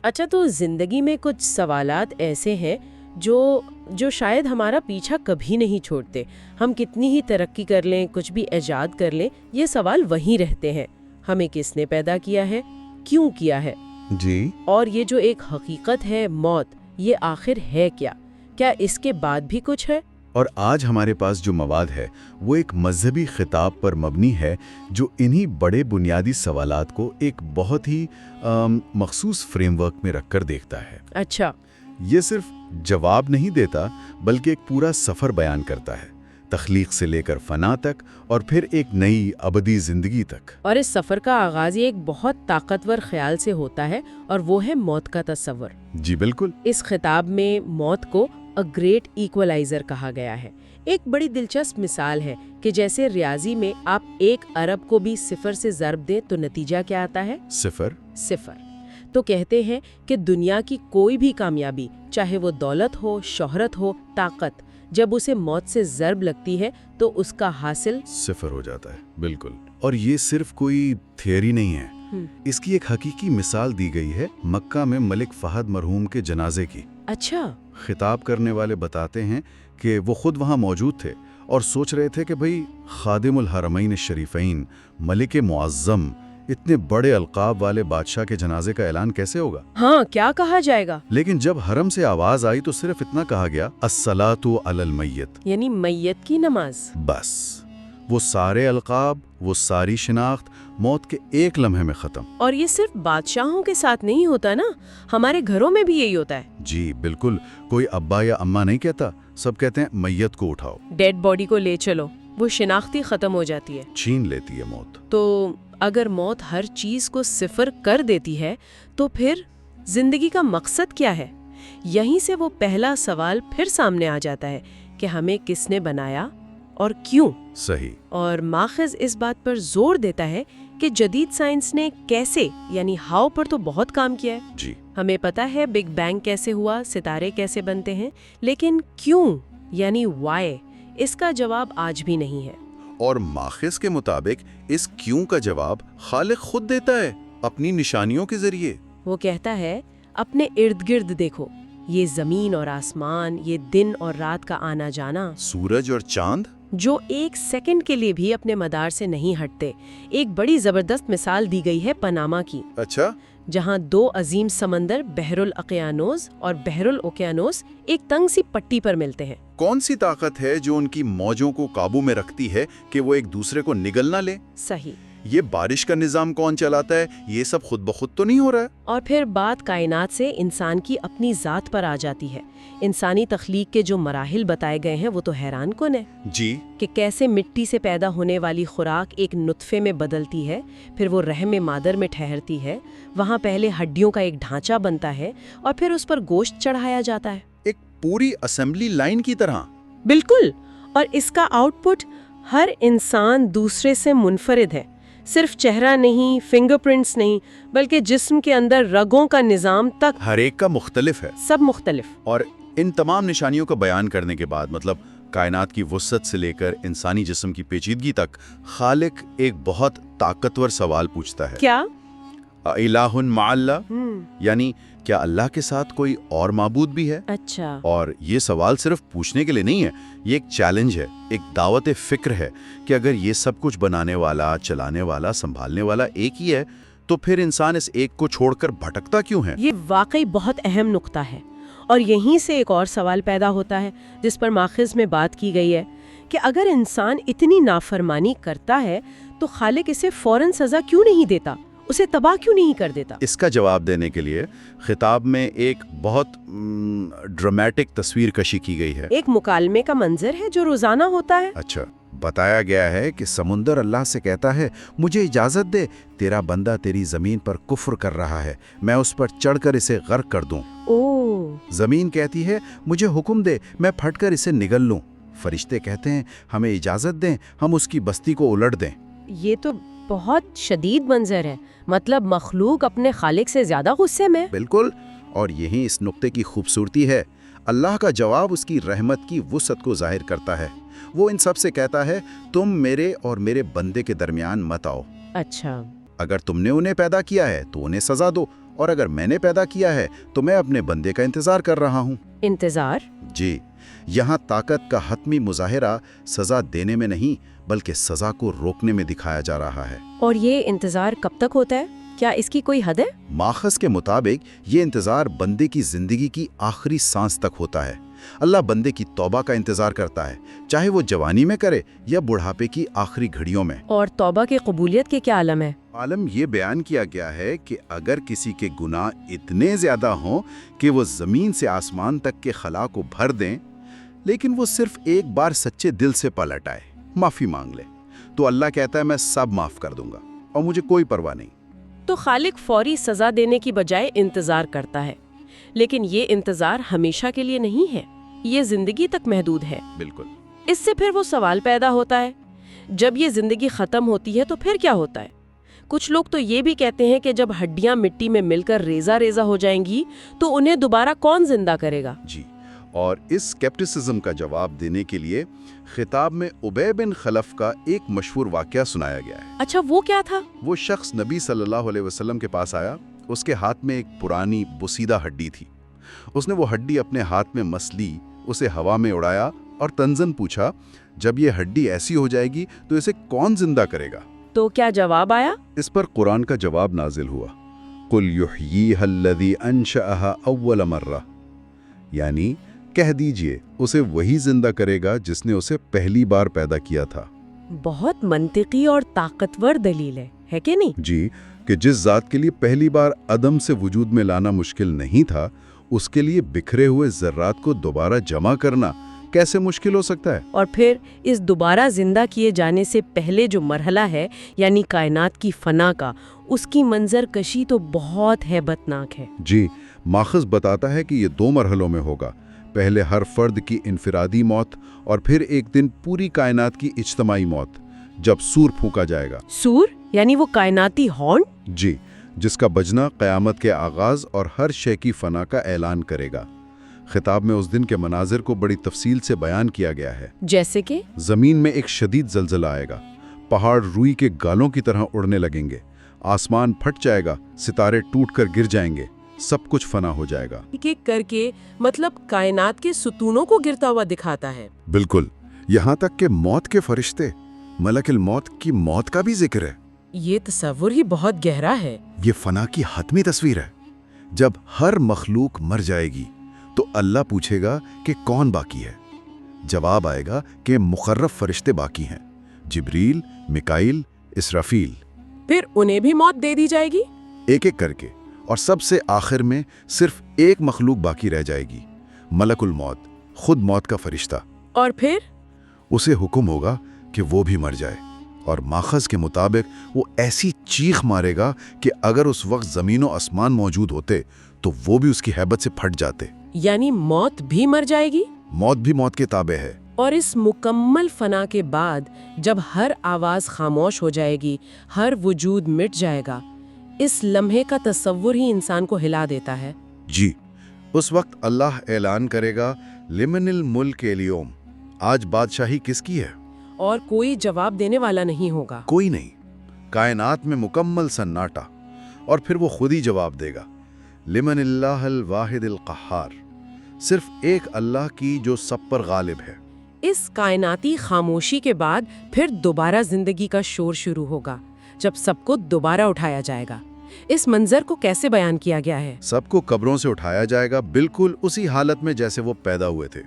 اچھا، تو زندگی میں کچھ سوالات ایسے ہیں جو شاید ہمارا پیچھا کبھی نہیں چھوڑتے. ہم کتنی ہی ترقی کر لیں، کچھ بھی ایجاد کر لیں، یہ سوال وہیں رہتے ہیں. ہمیں کس نے پیدا کیا ہے، کیوں کیا ہے، جی. اور یہ جو ایک حقیقت ہے موت، یہ آخر ہے کیا اس کے بعد بھی کچھ ہے؟ اور آج ہمارے پاس جو مواد ہے وہ ایک مذہبی خطاب پر مبنی ہے جو انہی بڑے بنیادی سوالات کو ایک بہت ہی مخصوص فریم ورک میں رکھ کر دیکھتا ہے. اچھا. یہ صرف جواب نہیں دیتا بلکہ ایک پورا سفر بیان کرتا ہے، تخلیق سے لے کر فنا تک اور پھر ایک نئی ابدی زندگی تک. اور اس سفر کا آغاز ایک بہت طاقتور خیال سے ہوتا ہے، اور وہ ہے موت کا تصور. جی بالکل. اس خطاب میں موت کو اے گریٹ ایکولائزر کہا گیا ہے. ایک بڑی دلچسپ مثال ہے کہ جیسے ریاضی میں آپ 1 ارب کو بھی 0 سے ضرب دیں تو نتیجہ کیا آتا ہے؟ 0. تو کہتے ہیں کہ دنیا کی کوئی بھی کامیابی، چاہے وہ دولت ہو، شہرت ہو، طاقت، جب اسے موت سے ضرب لگتی ہے تو اس کا حاصل 0 ہو جاتا ہے. بالکل. اور یہ صرف کوئی تھیوری نہیں ہے، اس کی ایک حقیقی مثال دی گئی ہے مکہ میں ملک فہد مرحوم کے جنازے کی. اچھا. خطاب کرنے والے بتاتے ہیں کہ وہ خود وہاں موجود تھے اور سوچ رہے تھے کہ بھئی خادم الحرمین الشریفین، ملک معظم، اتنے بڑے القاب والے بادشاہ کے جنازے کا اعلان کیسے ہوگا؟ ہاں، کیا کہا جائے گا؟ لیکن جب حرم سے آواز آئی تو صرف اتنا کہا گیا، الصلاۃ علی المیت، یعنی میت کی نماز. بس. وہ سارے القاب، وہ ساری شناخت موت کے ایک لمحے میں ختم. اور یہ صرف بادشاہوں کے ساتھ نہیں ہوتا نا، ہمارے گھروں میں بھی یہی ہوتا ہے. جی بالکل. کوئی ابا یا اماں نہیں کہتا، سب کہتے ہیں میت کو اٹھاؤ، ڈیڈ باڈی کو لے چلو. وہ شناختی ختم ہو جاتی ہے، چھین لیتی ہے موت. تو اگر موت ہر چیز کو 0 کر دیتی ہے تو پھر زندگی کا مقصد کیا ہے؟ یہیں سے وہ پہلا سوال پھر سامنے آ جاتا ہے کہ ہمیں کس نے بنایا اور کیوں؟ صحیح. اور ماخذ اس بات پر زور دیتا ہے کہ جدید سائنس نے کیسے، یعنی ہاؤ پر تو بہت کام کیا ہے. جی. ہمیں پتا ہے بگ بینگ کیسے ہوا، ستارے کیسے بنتے ہیں، لیکن کیوں، یعنی وائی، اس کا جواب آج بھی نہیں ہے. اور ماخذ کے مطابق اس کیوں کا جواب خالق خود دیتا ہے اپنی نشانیوں کے ذریعے. وہ کہتا ہے اپنے ارد گرد دیکھو، یہ زمین اور آسمان، یہ دن اور رات کا آنا جانا، سورج اور چاند جو 1 سیکنڈ کے لیے بھی اپنے مدار سے نہیں ہٹتے. ایک بڑی زبردست مثال دی گئی ہے پاناما کی. اچھا. جہاں 2 عظیم سمندر بحر الاقیانوس اور بحر الاوکیانوس ایک تنگ سی پٹی پر ملتے ہیں. کون سی طاقت ہے جو ان کی موجوں کو قابو میں رکھتی ہے کہ وہ ایک دوسرے کو نگل نہ لیں؟ صحیح. یہ بارش کا نظام کون چلاتا ہے؟ یہ سب خود بخود تو نہیں ہو رہا ہے. اور پھر بات کائنات سے انسان کی اپنی ذات پر آ جاتی ہے. انسانی تخلیق کے جو مراحل بتائے گئے ہیں وہ تو حیران کن ہے. جی. کہ کیسے مٹی سے پیدا ہونے والی خوراک ایک نطفے میں بدلتی ہے، پھر وہ رحم مادر میں ٹھہرتی ہے، وہاں پہلے ہڈیوں کا ایک ڈھانچہ بنتا ہے اور پھر اس پر گوشت چڑھایا جاتا ہے. ایک پوری اسمبلی لائن کی طرح. بالکل. اور اس کا آؤٹ پٹ ہر انسان دوسرے سے منفرد ہے. صرف چہرہ نہیں، فنگر پرنٹس نہیں، بلکہ جسم کے اندر رگوں کا نظام تک ہر ایک کا مختلف ہے. سب مختلف. اور ان تمام نشانیوں کا بیان کرنے کے بعد، مطلب کائنات کی وسعت سے لے کر انسانی جسم کی پیچیدگی تک، خالق ایک بہت طاقتور سوال پوچھتا ہے. کیا؟ الہ مع اللہ، یعنی کیا اللہ کے ساتھ کوئی اور معبود بھی ہے؟ اچھا. اور یہ سوال صرف پوچھنے کے لیے نہیں ہے، یہ ایک چیلنج ہے، ایک دعوت فکر ہے کہ اگر یہ سب کچھ بنانے والا، چلانے والا، سنبھالنے والا ایک ہی ہے تو پھر انسان اس ایک کو چھوڑ کر بھٹکتا کیوں ہے؟ یہ واقعی بہت اہم نقطہ ہے. اور یہیں سے ایک اور سوال پیدا ہوتا ہے جس پر ماخذ میں بات کی گئی ہے کہ اگر انسان اتنی نافرمانی کرتا ہے تو خالق اسے فوراً سزا کیوں نہیں دیتا، اسے تباہ کیوں نہیں کر دیتا؟ اس کا جواب دینے کے لیے خطاب میں ایک بہت ڈرامیٹک تصویر کشی کی گئی ہے. ایک مکالمے کا منظر ہے جو روزانہ ہوتا ہے. اچھا. بتایا گیا ہے کہ سمندر اللہ سے کہتا ہے، مجھے اجازت دے، تیرا بندہ تیری زمین پر کفر کر رہا ہے، میں اس پر چڑھ کر اسے غرق کر دوں. زمین کہتی ہے، مجھے حکم دے، میں پھٹ کر اسے نگل لوں. فرشتے کہتے ہیں، ہمیں اجازت دیں، ہم اس کی بستی کو الٹ دیں. یہ تو بہت شدید منظر ہے. مطلب مخلوق اپنے خالق سے زیادہ غصے میں. بالکل. اور یہی اس نقطے کی خوبصورتی ہے. اللہ کا جواب اس کی رحمت کی وسعت کو ظاہر کرتا ہے. وہ ان سب سے کہتا ہے، تم میرے اور میرے بندے کے درمیان مت آؤ. اچھا. اگر تم نے انہیں پیدا کیا ہے تو انہیں سزا دو، اور اگر میں نے پیدا کیا ہے تو میں اپنے بندے کا انتظار کر رہا ہوں۔ انتظار؟ جی، یہاں طاقت کا حتمی مظاہرہ سزا دینے میں نہیں بلکہ سزا کو روکنے میں دکھایا جا رہا ہے۔ اور یہ انتظار کب تک ہوتا ہے؟ کیا اس کی کوئی حد ہے؟ ماخذ کے مطابق یہ انتظار بندے کی زندگی کی آخری سانس تک ہوتا ہے۔ اللہ بندے کی توبہ کا انتظار کرتا ہے، چاہے وہ جوانی میں کرے یا بڑھاپے کی آخری گھڑیوں میں۔ اور توبہ کی قبولیت کے کیا عالم ہے؟ عالم یہ بیان کیا گیا ہے کہ اگر کسی کے گناہ اتنے زیادہ ہوں کہ وہ زمین سے آسمان تک کے خلا کو بھر دیں، لیکن وہ صرف ایک بار سچے دل سے پلٹ آئے، معافی مانگ لے، تو اللہ کہتا ہے میں سب معاف کر دوں گا اور مجھے کوئی پرواہ نہیں۔ تو خالق فوری سزا دینے کی بجائے انتظار کرتا ہے، لیکن یہ انتظار ہمیشہ کے لیے نہیں ہے، یہ زندگی تک محدود ہے۔ بالکل۔ اس سے پھر وہ سوال پیدا ہوتا ہے، جب یہ زندگی ختم ہوتی ہے تو پھر کیا ہوتا ہے؟ کچھ لوگ تو یہ بھی کہتے ہیں کہ جب ہڈیاں مٹی میں مل کر ریزہ ریزہ ہو جائیں گی تو انہیں دوبارہ کون زندہ کرے گا؟ جی، اور اس سکیپٹسزم کا جواب دینے کے لیے خطاب میں ابی بن خلف کا ایک مشہور واقعہ سنایا گیا ہے۔ اچھا، وہ کیا تھا؟ وہ شخص نبی صلی اللہ علیہ وسلم کے پاس آیا، اس کے ہاتھ میں ایک پرانی بسیدہ ہڈی تھی۔ اس نے وہ ہڈی اپنے ہاتھ میں مس لی، اسے ہوا میں اڑایا اور طنزاً پوچھا، جب یہ ہڈی ایسی ہو جائے گی تو اسے کون زندہ کرے گا؟ تو کیا جواب آیا؟ اس پر قرآن کا جواب نازل ہوا، قُلْ يُحْيِيهَا الَّذِي أَنشَأَهَا أَوَّلَ مَرَّةٍ، یعنی کہہ دیجئے اسے وہی زندہ کرے گا جس نے اسے پہلی بار پیدا کیا تھا۔ بہت منطقی اور طاقتور دلیل ہے کہ نہیں؟ جی، کہ جس ذات کے لیے پہلی بار عدم سے وجود میں لانا مشکل نہیں تھا، اس کے لیے بکھرے ہوئے ذرات کو دوبارہ جمع کرنا کیسے مشکل ہو سکتا ہے؟ اور پھر اس دوبارہ زندہ کیے جانے سے پہلے جو مرحلہ ہے، یعنی کائنات کی فنا کا، اس کی منظر کشی تو بہت ہیبت ناک ہے۔ جی، ماخذ بتاتا ہے کہ یہ 2 مرحلوں میں ہوگا، پہلے ہر فرد کی انفرادی موت اور پھر ایک دن پوری کائنات کی اجتماعی موت، جب سور پھونکا جائے گا۔ سور یعنی وہ کائناتی ہارن؟ جی، جس کا بجنا قیامت کے آغاز اور ہر شے کی فنا کا اعلان کرے گا۔ خطاب میں اس دن کے مناظر کو بڑی تفصیل سے بیان کیا گیا ہے، جیسے کہ زمین میں ایک شدید زلزلہ آئے گا، پہاڑ روئی کے گالوں کی طرح اڑنے لگیں گے، آسمان پھٹ جائے گا، ستارے ٹوٹ کر گر جائیں گے، سب کچھ فنا ہو جائے گا۔ ایک ایک کر کے مطلب کائنات کے ستونوں کو گرتا ہوا دکھاتا ہے۔ بالکل، یہاں تک کہ موت کے فرشتے، ملک الموت کی موت کا بھی ذکر ہے۔ یہ تصور ہی بہت گہرا ہے۔ یہ فنا کی حتمی تصویر ہے۔ جب ہر مخلوق مر جائے گی تو اللہ پوچھے گا کہ کون باقی ہے؟ جواب آئے گا کہ مقرب فرشتے باقی ہیں، جبریل، میکائیل، اسرافیل۔ پھر انہیں بھی موت دے دی جائے گی؟ ایک ایک کر کے، اور سب سے آخر میں صرف ایک مخلوق باقی رہ جائے گی، ملک الموت، خود موت کا فرشتہ۔ اور پھر اسے حکم ہوگا کہ وہ بھی مر جائے، اور ماخذ کے مطابق وہ ایسی چیخ مارے گا کہ اگر اس وقت زمین و آسمان موجود ہوتے تو وہ بھی اس کی ہیبت سے پھٹ جاتے۔ یعنی موت بھی مر جائے گی؟ موت بھی موت کے تابع ہے۔ اور اس مکمل فنا کے بعد جب ہر آواز خاموش ہو جائے گی، ہر وجود مٹ جائے گا، اس لمحے کا تصور ہی انسان کو ہلا دیتا ہے۔ جی، اس وقت اللہ اعلان کرے گا، لمن الملک اليوم، آج بادشاہی کس کی ہے؟ اور کوئی جواب دینے والا نہیں ہوگا۔ کوئی نہیں۔ کائنات میں مکمل سناٹا، اور پھر وہ خود ہی جواب دے گا، لمن اللہ الواحد القہار، صرف ایک اللہ کی جو سب پر غالب ہے۔ اس کائناتی خاموشی کے بعد پھر دوبارہ زندگی کا شور شروع ہوگا، جب سب کو دوبارہ اٹھایا جائے گا۔ اس منظر کو کیسے بیان کیا گیا ہے؟ سب کو قبروں سے اٹھایا جائے گا، بالکل اسی حالت میں جیسے وہ پیدا ہوئے تھے،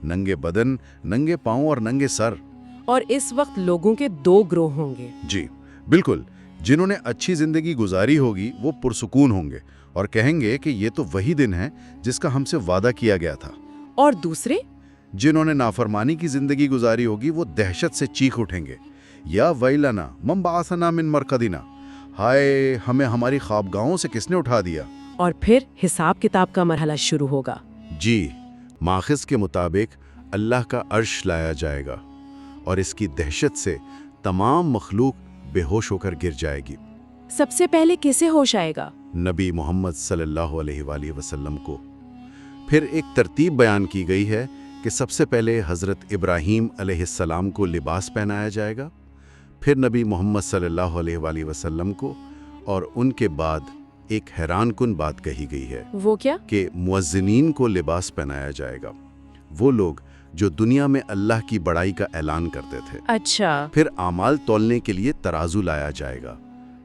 ننگے بدن، ننگے پاؤں اور ننگے سر۔ اور اس وقت لوگوں کے 2 گروہ ہوں گے۔ جی بالکل، جنہوں نے اچھی زندگی گزاری ہوگی وہ پرسکون ہوں گے اور کہیں گے کہ یہ تو وہی دن ہے جس کا ہم سے وعدہ کیا گیا تھا۔ اور دوسرے جنہوں نے نافرمانی کی زندگی گزاری ہوگی وہ دہشت سے چیخ اٹھیں گے، یا ویلنا من بعثنا من مرقدنا، ہائے ہمیں ہماری خوابگاہوں سے کس نے اٹھا دیا۔ اور پھر حساب کتاب کا مرحلہ شروع ہوگا۔ جی، ماخذ کے مطابق اللہ کا عرش لایا جائے گا اور اس کی دہشت سے تمام مخلوق بے ہوش ہو کر گر جائے گی۔ سب سے پہلے کسے ہوش آئے گا؟ نبی محمد صلی اللہ علیہ وآلہ وسلم کو۔ پھر ایک ترتیب بیان کی گئی ہے کہ سب سے پہلے حضرت ابراہیم علیہ السلام کو لباس پہنایا جائے گا، پھر نبی محمد صلی اللہ علیہ وآلہ وسلم کو، اور ان کے بعد ایک حیران کن بات کہی گئی ہے وہ کیا؟ کہ مؤذنین کو لباس پہنایا جائے گا، وہ لوگ جو دنیا میں اللہ کی بڑائی کا اعلان کرتے تھے۔ اچھا، پھر اعمال تولنے کے لیے ترازو لایا جائے گا۔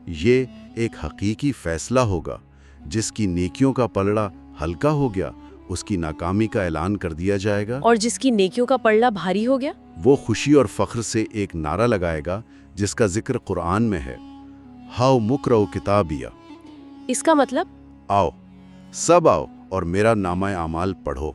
یہ ایک حقیقی فیصلہ ہوگا۔ جس کی نیکیوں کا پلڑا ہلکا ہو گیا اس کی ناکامی کا اعلان کر دیا جائے گا، اور جس کی نیکیوں کا پلڑا بھاری ہو گیا وہ خوشی اور فخر سے ایک نعرہ لگائے گا جس کا ذکر قرآن میں ہے، ہاؤ مقرؤ کتابیہ، اس کا مطلب آؤ سب آؤ اور میرا نامہ اعمال پڑھو۔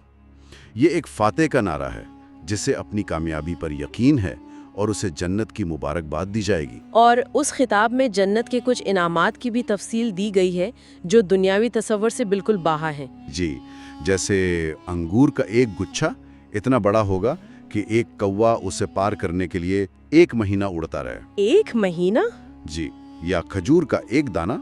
یہ ایک فاتح کا نعرہ ہے جسے اپنی کامیابی پر یقین ہے اور اسے جنت کی مبارکباد دی جائے گی۔ اور اس خطاب میں جنت کے کچھ انعامات کی بھی تفصیل دی گئی ہے جو دنیاوی تصور سے بالکل باہر ہیں۔ جی، جیسے انگور کا ایک گچھا اتنا بڑا ہوگا کہ ایک کوا اسے پار کرنے کے لیے 1 مہینہ اڑتا رہے۔ 1 مہینہ؟ جی، یا کھجور کا ایک دانہ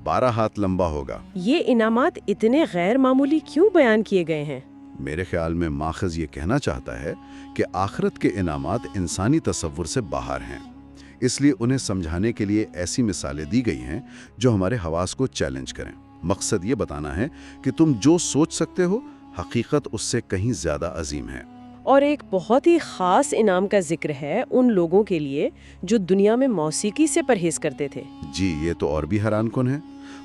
12 ہاتھ لمبا ہوگا۔ یہ انعامات اتنے غیر معمولی کیوں بیان کیے گئے ہیں؟ میرے خیال میں ماخذ یہ کہنا چاہتا ہے کہ آخرت کے انعامات انسانی تصور سے باہر ہیں، اس لیے انہیں سمجھانے کے لیے ایسی مثالیں دی گئی ہیں جو ہمارے حواس کو چیلنج کریں۔ مقصد یہ بتانا ہے کہ تم جو سوچ سکتے ہو حقیقت اس سے کہیں زیادہ عظیم ہے۔ اور ایک بہت ہی خاص انعام کا ذکر ہے ان لوگوں کے لیے جو دنیا میں موسیقی سے پرہیز کرتے تھے۔ جی، یہ تو اور بھی حیران کن ہے۔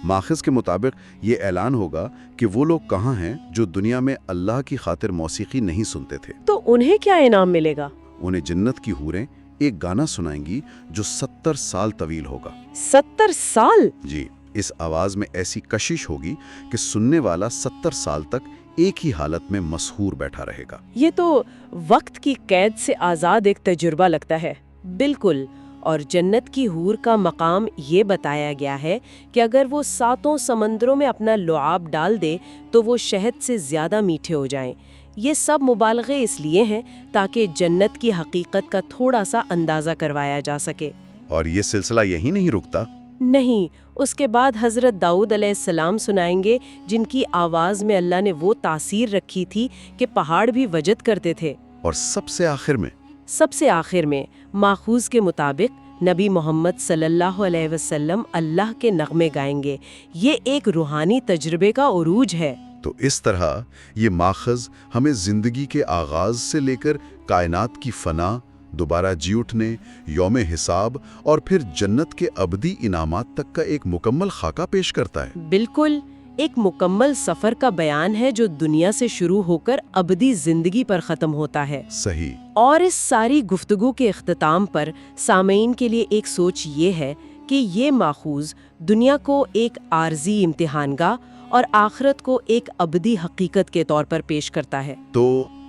ماخذ کے مطابق یہ اعلان ہوگا کہ وہ لوگ کہاں ہیں جو دنیا میں اللہ کی خاطر موسیقی نہیں سنتے تھے۔ تو انہیں کیا انعام ملے گا؟ انہیں جنت کی حوریں ایک گانا سنائیں گی جو 70 سال طویل ہوگا۔ 70 سال؟ جی، اس آواز میں ایسی کشش ہوگی کہ سننے والا 70 سال تک ایک ہی حالت میں مسحور بیٹھا رہے گا۔ یہ تو وقت کی قید سے آزاد ایک تجربہ لگتا ہے۔ بالکل۔ اور جنت کی حور کا مقام یہ بتایا گیا ہے کہ اگر وہ 7 سمندروں میں اپنا لعاب ڈال دے تو وہ شہد سے زیادہ میٹھے ہو جائیں۔ یہ سب مبالغے اس لیے ہیں تاکہ جنت کی حقیقت کا تھوڑا سا اندازہ کروایا جا سکے۔ اور یہ سلسلہ یہی نہیں رکتا۔ نہیں، اس کے بعد حضرت داؤد علیہ السلام سنائیں گے جن کی آواز میں اللہ نے وہ تاثیر رکھی تھی کہ پہاڑ بھی وجد کرتے تھے۔ اور سب سے آخر میں ماخوذ کے مطابق نبی محمد صلی اللہ علیہ وسلم اللہ کے نغمے گائیں گے۔ یہ ایک روحانی تجربے کا عروج ہے۔ تو اس طرح یہ ماخذ ہمیں زندگی کے آغاز سے لے کر کائنات کی فنا، دوبارہ جی اٹھنے، یوم حساب اور پھر جنت کے ابدی انعامات تک کا ایک مکمل خاکہ پیش کرتا ہے۔ بالکل، ایک مکمل سفر کا بیان ہے جو دنیا سے شروع ہو کر ابدی زندگی پر ختم ہوتا ہے۔ صحیح۔ اور اس ساری گفتگو کے اختتام پر سامعین کے لیے ایک سوچ یہ ہے کہ یہ ماخوذ دنیا کو ایک عارضی امتحان گاہ اور آخرت کو ایک ابدی حقیقت کے طور پر پیش کرتا ہے۔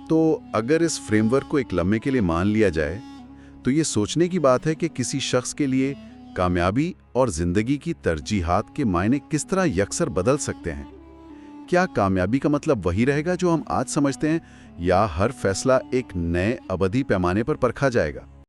تو اگر اس فریم ورک کو ایک لمحے کے لیے مان لیا جائے تو یہ سوچنے کی بات ہے کہ کسی شخص کے لیے کامیابی اور زندگی کی ترجیحات کے معنی کس طرح یکسر بدل سکتے ہیں۔ کیا کامیابی کا مطلب وہی رہے گا جو ہم آج سمجھتے ہیں، یا ہر فیصلہ ایک نئے ابدی پیمانے پر پرکھا جائے گا؟